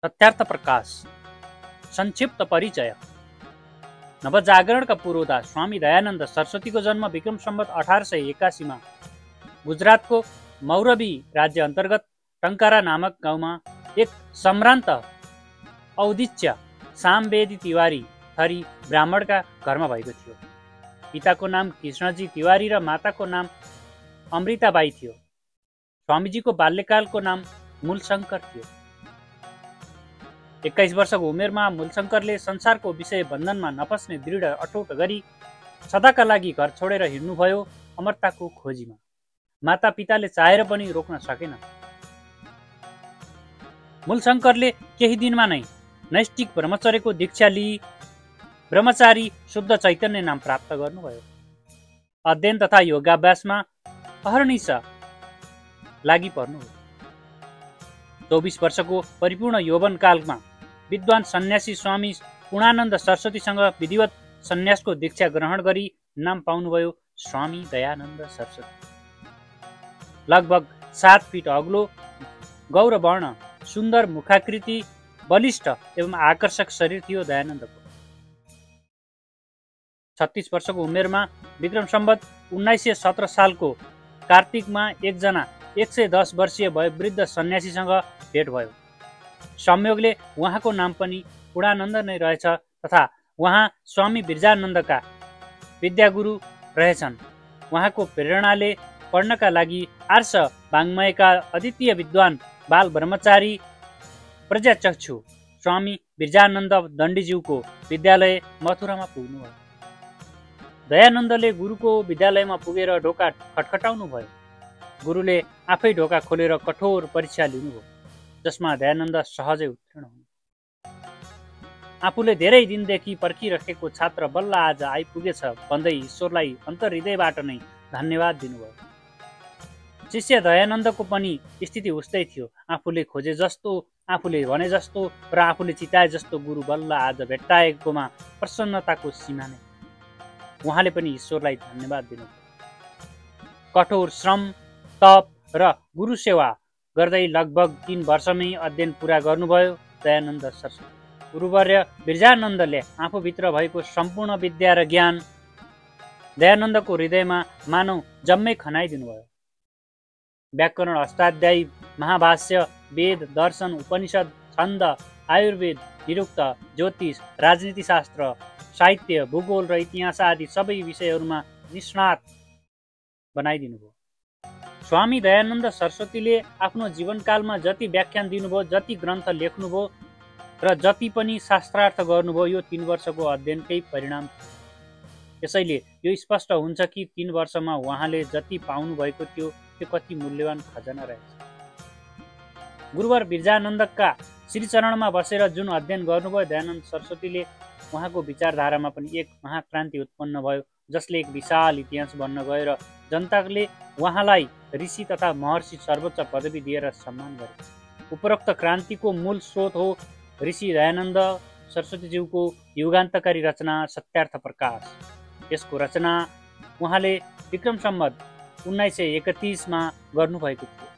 सत्यार्थ प्रकाश संक्षिप्त परिचय। नवजागरणका पुरोधा स्वामी दयानन्द सरस्वतीको जन्म विक्रम सम्वत 1881 मा गुजरातको मौरवी राज्य अन्तर्गत टङ्कारा नामक गाउँमा एक सम्भ्रान्त औदिच्य सामवेदी तिवारी थरी ब्राह्मणका घरमा भएको थियो। पिताको नाम कृष्णजी तिवारी र माताको नाम अमृताबाई थियो। स्वामीजीको बाल्यकालको नाम मूलशङ्कर थियो। 21 वर्षको उमेरमा मूलशङ्करले संसारको विषय बन्धनमा नफस्ने दृढ अटोट गरी सदाका लागि घर छोडेर हिँड्नुभयो अमरताको खोजीमा। माता पिताले चाहेर पनि रोक्न सकेन। मूलशङ्करले केही दिनमा नै नैष्ठिक ब्रह्मचर्यको दीक्षा लिई ब्रह्मचारी शुद्ध चैतन्य नाम प्राप्त गर्नुभयो। अध्ययन तथा योगाभ्यासमा अहर्निश लागि पर्नुभयो। 24 वर्षको परिपूर्ण यौवन कालमा विद्वान सन्यासी स्वामी पूर्णानन्द सरस्वतीसँग विधिवत सन्यासको दीक्षा ग्रहण गरी नाम पाउनुभयो स्वामी दयानन्द सरस्वती। लगभग 7 फिट अग्लो गौरवर्ण सुन्दर मुखाकृति बलिष्ठ एवं आकर्षक शरीर थियो दयानन्दको। 36 वर्षको उमेरमा विक्रम सम्वत 1917 सालको कार्तिकमा एकजना 110 वर्षीय वयोवृद्ध सन्यासीसँग भेट भयो। संयोगले उहाँको नाम पनि पूर्णानन्द नै रहेछ तथा उहाँ स्वामी बिर्जानन्दका विद्यागुरु रहेछन्। उहाँको प्रेरणाले पढ्नका लागि आर्ष वाङ्मयका अद्वितीय विद्वान बाल ब्रह्मचारी प्रज्ञाचक्षु स्वामी बिर्जानन्द दण्डीज्यूको विद्यालय मथुरामा पुग्नुभयो। दयानन्दले गुरुको विद्यालयमा पुगेर ढोका खटखटाउनु भयो। गुरुले आफै ढोका खोलेर कठोर परीक्षा लिनुभयो, जसमा दयानन्द सहजै उत्तीर्ण हुनु। आफूले धेरै दिनदेखि पर्खिरहेको छात्र बल्ल आज आइपुगेछ भन्दै ईश्वरलाई अन्तर्हृदयबाट नै धन्यवाद दिनुभयो। शिष्य दयानन्दको पनि स्थिति उस्तै थियो। आफूले खोजे जस्तो, आफूले भने जस्तो र आफूले चिताए जस्तो गुरु बल्ल आज भेट्टाएकोमा प्रसन्नताको सीमा नै। उहाँले पनि ईश्वरलाई धन्यवाद दिनुभयो। कठोर श्रम तप र गुरु सेवा गर्दै लगभग 3 वर्षमै अध्ययन पुरा गर्नुभयो दयानन्द सरस्वती। गुरुवर्य बिर्जानन्दले आफूभित्र भएको सम्पूर्ण विद्या र ज्ञान दयानन्दको हृदयमा मानव जम्मै खनाइदिनुभयो। व्याकरण, अष्टाध्यायी, महाभाष्य, वेद, दर्शन, उपनिषद, छन्द, आयुर्वेद, निरुक्त, ज्योतिष, राजनीतिशास्त्र, साहित्य, भूगोल र इतिहास आदि सबै विषयहरूमा निष्णात बनाइदिनुभयो। स्वामी दयानन्द सरस्वतीले आफ्नो जीवनकालमा जति व्याख्यान दिनुभयो, जति ग्रन्थ लेख्नुभयो र जति पनि शास्त्रार्थ गर्नुभयो, यो 3 वर्षको अध्ययनकै परिणाम थियो। त्यसैले यो स्पष्ट हुन्छ कि 3 वर्षमा उहाँले जति पाउनु भएको थियो त्यो कति मूल्यवान खजाना रहेछ। गुरुवर बिर्जानन्दका श्रीचरणमा बसेर जुन अध्ययन गर्नुभयो दयानन्द सरस्वतीले, उहाँको विचारधारामा पनि एक महाक्रान्ति उत्पन्न भयो, जसले एक विशाल इतिहास बन्न गयो र जनताले उहाँलाई ऋषि तथा महर्षि सर्वोच्च पदवी दिएर सम्मान गरे। उपरोक्त क्रान्तिको मूल स्रोत हो ऋषि दयानन्द सरस्वतीज्यूको युगान्तकारी रचना सत्यार्थ प्रकाश। यसको रचना उहाँले विक्रम सम्वत 1931 मा गर्नुभएको थियो।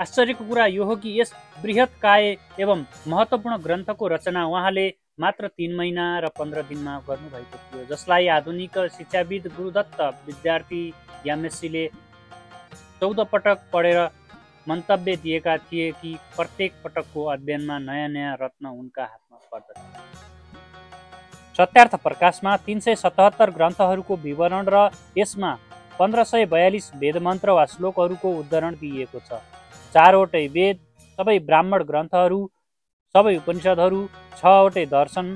आश्चर्यको कुरा यो हो कि यस बृहत काय एवं महत्त्वपूर्ण ग्रन्थको रचना उहाँले मात्र 3 महिना र 15 दिनमा गर्नुभएको थियो, जसलाई आधुनिक शिक्षाविद गुरुदत्त विद्यार्थी यामेसीले 14 पटक पढेर मन्तव्य दिएका थिए कि प्रत्येक पटकको अध्ययनमा नयाँ नयाँ रत्न उनका हातमा पर्दछ। सत्यार्थ प्रकाशमा 377 ग्रन्थहरूको विवरण र यसमा 1542 वेदमन्त्र वा श्लोकहरूको उद्धरण दिइएको छ। 4वटै वेद, सबै ब्राह्मण ग्रन्थहरू, सबै उपनिषदहरू, 6वटै दर्शन,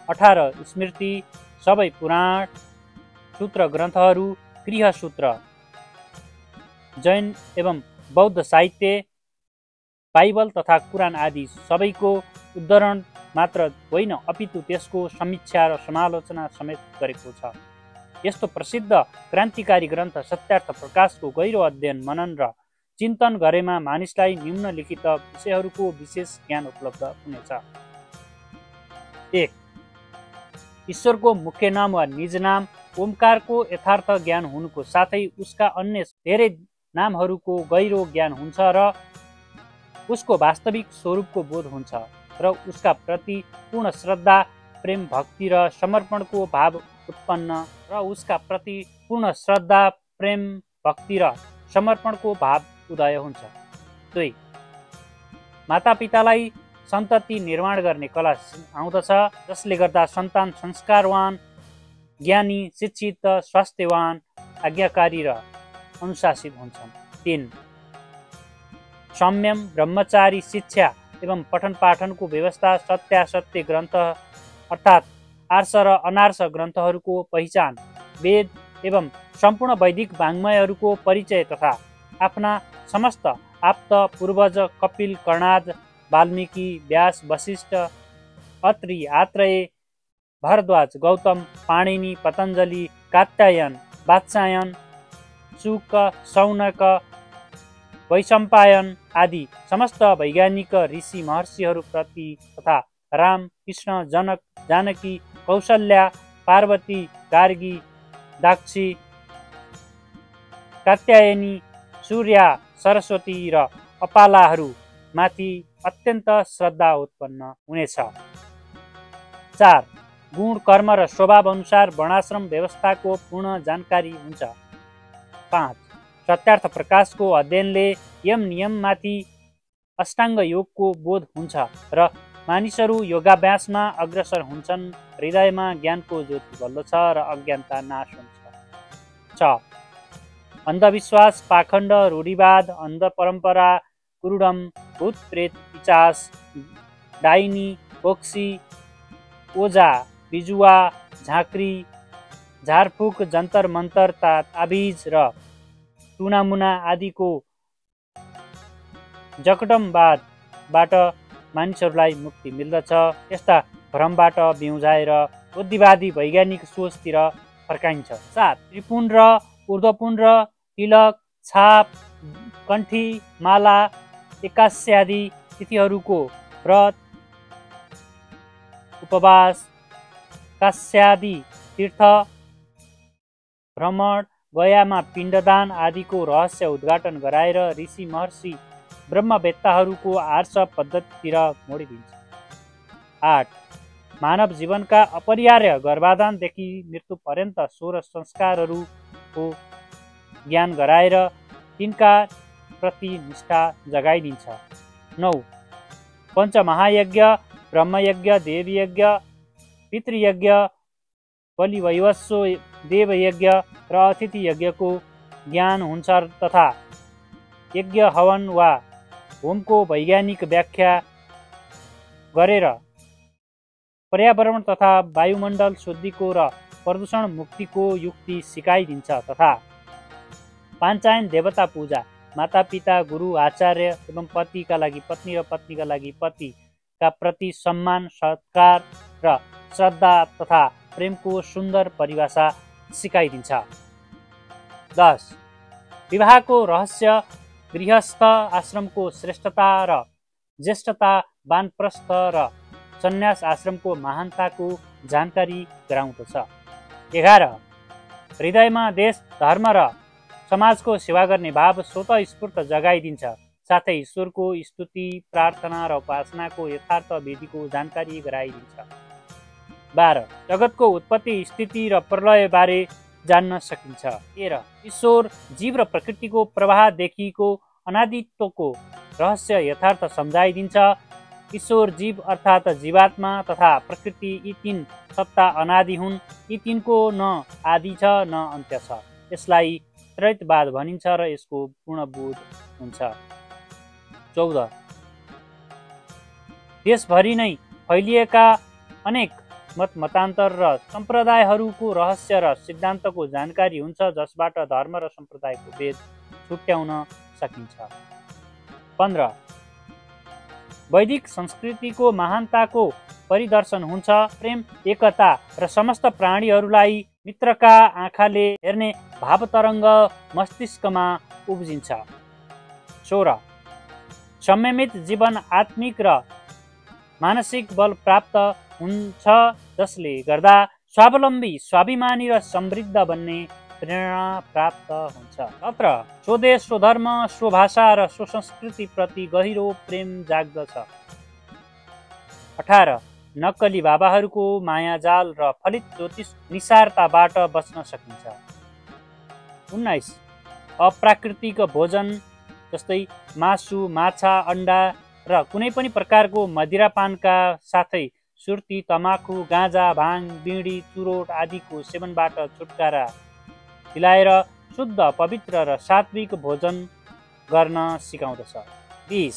18 स्मृति, सबै पुराण, सूत्र ग्रन्थहरू, गृहसूत्र, जैन एवं बौद्ध साहित्य, बाइबल तथा कुरान आदि सबैको उद्धरण मात्र होइन, अपितु त्यसको समीक्षा र समालोचना समेत गरेको छ। यस्तो प्रसिद्ध क्रान्तिकारी ग्रन्थ सत्यार्थ प्रकाशको गहिरो अध्ययन, मनन र चिन्तन गरेमा मानिसलाई निम्नलिखित विषयहरूको विशेष ज्ञान उपलब्ध हुनेछ। 1. ईश्वरको मुख्य नाम वा निज नाम ओमकारको यथार्थ ज्ञान हुनुको साथै उसका अन्य धेरै नामहरूको गहिरो ज्ञान हुन्छ र उसको वास्तविक स्वरूपको बोध हुन्छ। र उसका प्रति पूर्ण श्रद्धा, प्रेम, भक्ति र समर्पणको भाव उत्पन्न उदय हुन्छ। 2. मातापितालाई सन्तति निर्माण गर्ने कला आउँदछ, जसले गर्दा सन्तान संस्कारवान, ज्ञानी, शिक्षित, स्वास्थ्यवान, आज्ञाकारी र अनुशासित हुन्छन्। 3. संयम, ब्रह्मचारी, शिक्षा एवं पठन पाठनको व्यवस्था, सत्यासत्य ग्रन्थ अर्थात् आर्ष र अनार्ष ग्रन्थहरूको पहिचान, वेद एवं सम्पूर्ण वैदिक वाङ्मयहरूको परिचय तथा आफ्ना समस्त आप्त पूर्वज कपिल, कर्णाद, वाल्मीकि, व्यास, वशिष्ठ, अत्रि, आत्रेय, भरद्वाज, गौतम, पाणिनि, पतञ्जलि, कात्यायन, वात्स्यायन, शुक, शौनक, वैशम्पायन आदि समस्त वैज्ञानिक ऋषि महर्षिहरूप्रति तथा राम, कृष्ण, जनक, जानकी, कौशल्या, पार्वती, गार्गी, दाक्षी, कात्यायनी, सूर्या, सरस्वती र अपालाहरू माथि अत्यन्त श्रद्धा उत्पन्न हुनेछ। 4. गुण, कर्म र स्वभाव अनुसार वर्णाश्रम व्यवस्थाको पूर्ण जानकारी हुन्छ। 5. सत्यार्थ प्रकाशको अध्ययनले यम नियममाथि अष्टाङ्ग योगको बोध हुन्छ र मानिसहरू योगाभ्यासमा अग्रसर हुन्छन्। हृदयमा ज्ञानको ज्योति बल्दछ र अज्ञानता नाश हुन्छ। 6. अन्धविश्वास, पाखण्ड, रूढिवाद, अन्ध परम्परा, कुरुडम, भूत प्रेत, पिचास, डाइनी, बोक्सी, ओझा, बिजुवा, झाँक्री, झारफुक, जन्तर मन्तर, ताबिज र टुनामुना आदिको जकडमवादबाट मानिसहरूलाई मुक्ति मिल्दछ। यस्ता भ्रमबाट बिउजाएर बुद्धिवादी वैज्ञानिक सोचतिर फर्काइन्छ। 7. त्रिपुण्ड, ऊर्ध्वपुण्ड, तिलक, छाप, कण्ठी, माला, एकादशी तिथिहरूको व्रत, उपवास, काश्यादि तीर्थ भ्रमण, गयामा पिण्डदान आदिको रहस्य उद्घाटन गराएर ऋषि महर्षि ब्रह्मवेत्ताहरूको आर्ष पद्धतितिर मोडिदिन्छ। 8. मानव जीवनका अपरिहार्य गर्भाधानदेखि मृत्यु पर्यन्त 16 संस्कारहरूको ज्ञान गराएर तिनका प्रति निष्ठा जगाइदिन्छ। 9. पञ्चमहायज्ञ, ब्रह्मयज्ञ, देवयज्ञ, पितृयज्ञ, बलिवैवस्व, देवयज्ञ र अतिथि यज्ञको ज्ञान हुन्छ तथा यज्ञ, हवन वा होमको वैज्ञानिक व्याख्या गरेर पर्यावरण तथा वायुमण्डल शुद्धिको र प्रदूषण मुक्तिको युक्ति सिकाइदिन्छ तथा पाञ्चायन, देवता पूजा, मातापिता, गुरु, आचार्य एवं पतिका लागि पत्नी र पत्नीका लागि पतिका प्रति सम्मान, सत्कार र श्रद्धा तथा प्रेमको सुन्दर परिभाषा सिकाइदिन्छ। 10. विवाहको रहस्य, गृहस्थ आश्रमको श्रेष्ठता र ज्येष्ठता, वानप्रस्थ र सन्यास आश्रमको महानताको जानकारी गराउँदछ। 11. हृदयमा देश, धर्म र समाजको सेवा गर्ने भाव स्वतः स्फूर्त जगाइदिन्छ, साथै ईश्वरको स्तुति, प्रार्थना र उपासनाको यथार्थ विधिको जानकारी गराइदिन्छ। 12. जगतको उत्पत्ति, स्थिति र प्रलय बारे जान्न सकिन्छ। 13. ईश्वर, जीव र प्रकृतिको प्रवाहदेखिको अनादित्वको रहस्य यथार्थ सम्झाइदिन्छ। ईश्वर, जीव अर्थात् जीवात्मा तथा प्रकृति, यी तीन सत्ता अनादि हुन्। यी तीनको न आदि छ न अन्त्य छ। यसलाई त्रैतवाद भनिन्छ र यसको पूर्णबोध हुन्छ। 14. देशभरि नै फैलिएका अनेक मत मतान्तर र सम्प्रदायहरूको रहस्य र सिद्धान्तको जानकारी हुन्छ, जसबाट धर्म र सम्प्रदायको भेद छुट्याउन सकिन्छ। 15. वैदिक संस्कृतिको महानताको परिदर्शन हुन्छ। प्रेम, एकता र समस्त प्राणीहरूलाई मित्रका आँखाले हेर्ने भावतरङ्ग मस्तिष्कमा उब्जिन्छ। 16. संयमित जीवन, आत्मिक र मानसिक बल प्राप्त हुन्छ, जसले गर्दा स्वावलम्बी, स्वाभिमानी र समृद्ध बन्ने प्रेरणा प्राप्त हुन्छ। 17. स्वदेश, स्वधर्म, स्वभाषा र स्वसंस्कृति प्रति गहिरो प्रेम जाग्दछ। 18 नक्कली बाबाहरूको मायाजाल र फलित ज्योतिष निसारताबाट बच्न सकिन्छ। 19 अप्राकृतिक भोजन जस्तै मासु, माछा, अन्डा र कुनै पनि प्रकारको मदिरापानका साथै सुर्ती, तमाखु, गाँजा, भाङ, बिँडी, चुरोट आदिको सेवनबाट छुटकारा दिलाएर शुद्ध, पवित्र र सात्विक भोजन गर्न सिकाउँदछ। 20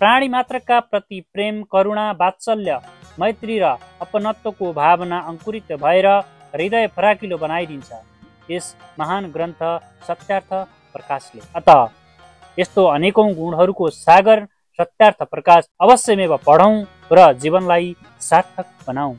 प्राणी मात्रका प्रति प्रेम, करुणा, वात्सल्य, मैत्री र अपनत्वको भावना अङ्कुरित भएर हृदय फराकिलो बनाइदिन्छ यस महान ग्रन्थ सत्यार्थ प्रकाशले। अतः यस्तो अनेकौं गुणहरूको सागर सत्यार्थ प्रकाश अवश्यमेव पढौँ र जीवनलाई सार्थक बनाऊ।